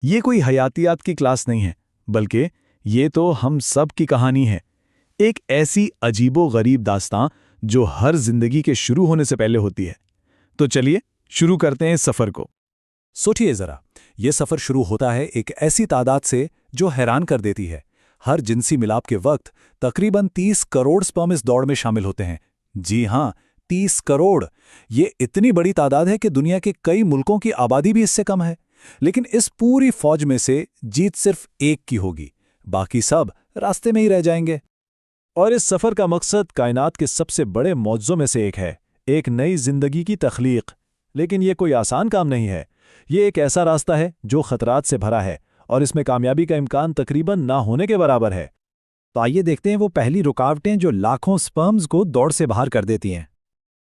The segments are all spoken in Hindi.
ये कोई हयातियात की क्लास नहीं है, बल्कि ये तो हम सब की कहानी है। एक ऐसी अजीबो-गरीब दास्तां जो हर जिंदगी के शुरू होने से पहले होती है। तो चलिए शुरू करते हैं इस सफर को। सोचिए जरा, ये सफर शुरू होता है एक ऐसी तादाद से जो हैरान कर देती है। हर जिनसी मिलाप के वक्त तकरीबन 30 करोड़ स्पर्म इस दौड़ में शामिल होते हैं। जी हां, 30 करोड़। ये इतनी बड़ी तादाद है कि दुनिया के कई मुल्कों की आबादी भी इससे कम है। लेकिन इस पूरी फौज में से जीत सिर्फ एक की होगी, बाकी सब रास्ते में ही रह जाएंगे। और इस सफर का मकसद कायनात के सबसे बड़े मौजों में से एक है, एक नई जिंदगी की तख्लीक। लेकिन ये कोई आसान काम नहीं है। ये एक ऐसा रास्ता है जो खतरात से भरा है और इसमें कामयाबी का इम्कान तकरीबन ना होने के बराबर है। तो आइए देखते हैं वो पहली रुकावटें जो लाखों स्पर्म्स को दौड़ से बाहर कर देती हैं।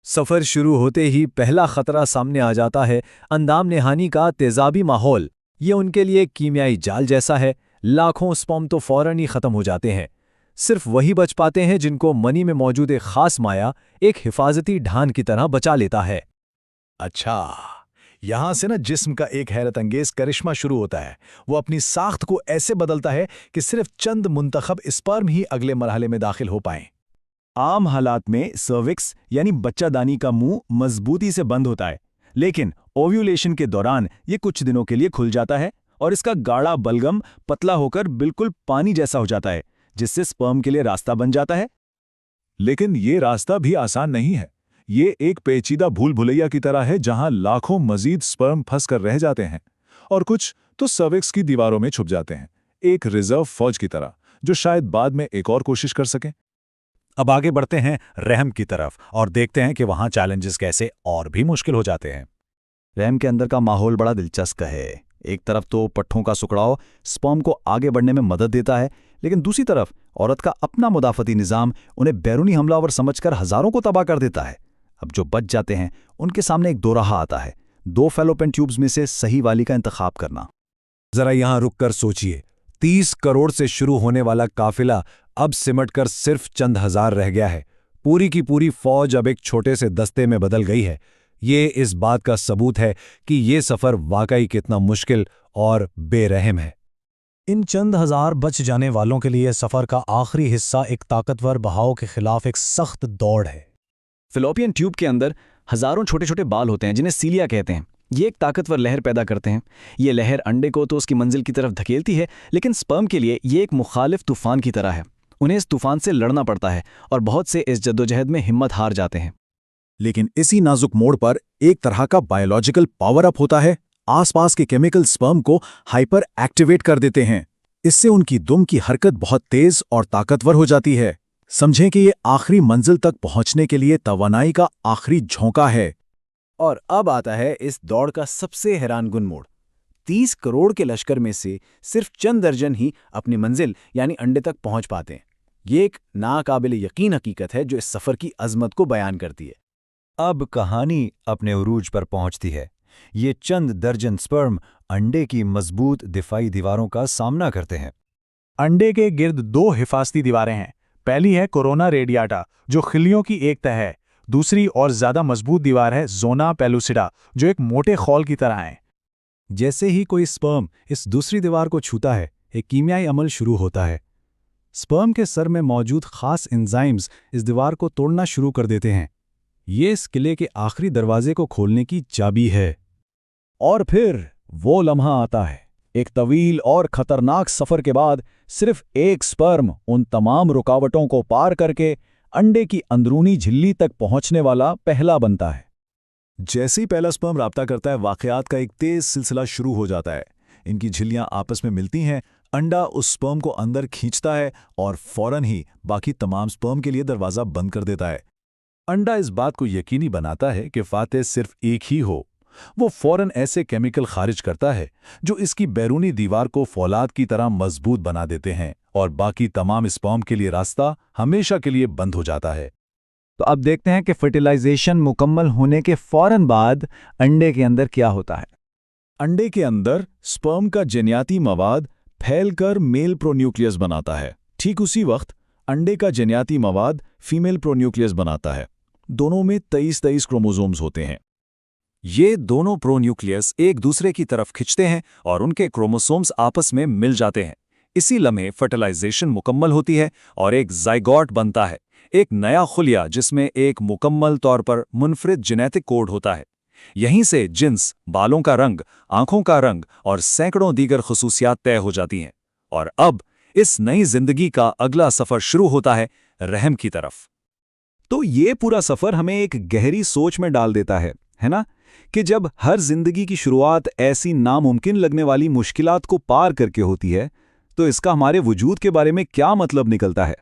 सफर शुरू होते ही पहला खतरा सामने आ जाता है, अंदाम नहानी का तेजाबी माहौल। ये उनके लिए कीमियाई जाल जैसा है। लाखों स्पर्म तो फौरन ही खत्म हो जाते हैं। सिर्फ वही बच पाते हैं जिनको मनी में मौजूद एक खास माया एक हिफाजती ढान की तरह बचा लेता है। अच्छा, यहां से ना जिस्म का एक हैरत अंगेज करिश्मा शुरू होता है। वो अपनी साख्त को ऐसे बदलता है कि सिर्फ चंद मुंतखब स्पर्म ही अगले मरहले में दाखिल हो पाएं। आम हालात में सर्विक्स यानी बच्चादानी का मुंह मजबूती से बंद होता है, लेकिन ओव्यूलेशन के दौरान ये कुछ दिनों के लिए खुल जाता है और इसका गाढ़ा बलगम पतला होकर बिल्कुल पानी जैसा हो जाता है, जिससे स्पर्म के लिए रास्ता बन जाता है। लेकिन ये रास्ता भी आसान नहीं है। ये एक पेचीदा भूल भुलैया की तरह है जहां लाखों मजीद स्पर्म फंस कर रह जाते हैं और कुछ तो सर्विक्स की दीवारों में छुप जाते हैं, एक रिजर्व फौज की तरह जो शायद बाद में एक और कोशिश कर सकें। अब आगे बढ़ते हैं रहम की तरफ और देखते हैं कि वहां चैलेंजेस कैसे और भी मुश्किल हो जाते हैं। रहम के अंदर का माहौल बड़ा दिलचस्प है। एक तरफ तो पट्ठों का सुकड़ाव स्पर्म को आगे बढ़ने में मदद देता है, लेकिन दूसरी तरफ औरत का अपना मुदाफती निज़ाम उन्हें बैरूनी हमलावर समझकर हजारों को तबाह कर देता है। अब जो बच जाते हैं उनके सामने एक दो राह आता है, 2 फैलोपियन ट्यूब्स में से सही वाली का इंतखाब करना। जरा यहां रुककर सोचिए, 30 करोड़ से शुरू होने वाला काफिला अब सिमटकर सिर्फ चंद हजार रह गया है। पूरी की पूरी फौज अब एक छोटे से दस्ते में बदल गई है। ये इस बात का सबूत है कि ये सफर वाकई कितना मुश्किल और बेरहम है। इन चंद हजार बच जाने वालों के लिए सफर का आखिरी हिस्सा एक ताकतवर बहाव के खिलाफ एक सख्त दौड़ है। फिलोपियन ट्यूब के अंदर हजारों छोटे छोटे बाल होते हैं जिन्हें सीलिया कहते हैं। ये एक ताकतवर लहर पैदा करते हैं। ये लहर अंडे को तो उसकी मंजिल की तरफ धकेलती है, लेकिन स्पर्म के लिए ये एक मुखालिफ तूफान की तरह है। उन्हें इस तूफान से लड़ना पड़ता है और बहुत से इस जद्दोजहद में हिम्मत हार जाते हैं। लेकिन इसी नाजुक मोड़ पर एक तरह का बायोलॉजिकल पावर अप होता है। आसपास के केमिकल स्पर्म को हाइपर एक्टिवेट कर देते हैं। इससे उनकी दुम की हरकत बहुत तेज और ताकतवर हो जाती है। समझें कि ये आखिरी मंजिल तक पहुंचने के लिए तवानाई का आखिरी झोंका है। और अब आता है इस दौड़ का सबसे हैरानकुन मोड़। 30 करोड़ के लश्कर में से सिर्फ चंद दर्जन ही अपनी मंजिल यानी अंडे तक पहुंच पाते हैं। ये एक नाकाबिल यकीन हकीकत है जो इस सफर की अजमत को बयान करती है। अब कहानी अपने उरूज पर पहुंचती है। ये चंद दर्जन स्पर्म अंडे की मजबूत दिफाई दीवारों का सामना करते हैं। अंडे के गिर्द 2 हिफाजती दीवारें हैं। पहली है कोरोना रेडियाटा, जो खिल्लियों की एक तह है। दूसरी और ज्यादा मजबूत दीवार है जोना पेलुसिडा, जो एक मोटे खौल की तरह है। जैसे ही कोई स्पर्म इस दूसरी दीवार को छूता है, एक कीमियाई अमल शुरू होता है। स्पर्म के सर में मौजूद खास एंजाइम्स इस दीवार को तोड़ना शुरू कर देते हैं। ये इस किले के आखिरी दरवाजे को खोलने की चाबी है। और फिर वो लम्हा आता है, एक तवील और खतरनाक सफर के बाद सिर्फ एक स्पर्म उन तमाम रुकावटों को पार करके अंडे की अंदरूनी झिल्ली तक पहुंचने वाला पहला बनता है। जैसे ही पहला स्पर्म राब्ता करता है, वाकयात का एक तेज सिलसिला शुरू हो जाता है। इनकी झिल्लियां आपस में मिलती हैं, अंडा उस स्पर्म को अंदर खींचता है और फौरन ही बाकी तमाम स्पर्म के लिए दरवाजा बंद कर देता है। अंडा इस बात को यकीनी बनाता है कि फातेह सिर्फ एक ही हो। वो फौरन ऐसे केमिकल खारिज करता है जो इसकी बैरूनी दीवार को फौलाद की तरह मजबूत बना देते हैं और बाकी तमाम स्पर्म के लिए रास्ता हमेशा के लिए बंद हो जाता है। तो अब देखते हैं कि फर्टिलाइजेशन मुकम्मल होने के फौरन बाद अंडे के अंदर क्या होता है। अंडे के अंदर स्पर्म का जेनियाती मवाद फैलकर मेल प्रोन्यूक्लियस बनाता है। ठीक उसी वक्त अंडे का जेनियाती मवाद फीमेल प्रोन्यूक्लियस बनाता है। दोनों में 23 क्रोमोसोम्स होते हैं। ये दोनों प्रोन्यूक्लियस एक दूसरे की तरफ खिंचते हैं और उनके क्रोमोसोम्स आपस में मिल जाते हैं। इसी लम्हे फर्टिलाइजेशन मुकम्मल होती है और एक जाइगोट बनता है, एक नया खुलिया जिसमें एक मुकम्मल तौर पर मुनफरिद जेनेटिक कोड होता है। यहीं से जिन्स, बालों का रंग, आंखों का रंग और सैकड़ों दीगर खुसूसियात तय हो जाती हैं। और अब इस नई जिंदगी का अगला सफर शुरू होता है रहम की तरफ। तो ये पूरा सफर हमें एक गहरी सोच में डाल देता है ना? कि जब हर जिंदगी की शुरुआत ऐसी नामुमकिन लगने वाली मुश्किलात को पार करके होती है, तो इसका हमारे वजूद के बारे में क्या मतलब निकलता है।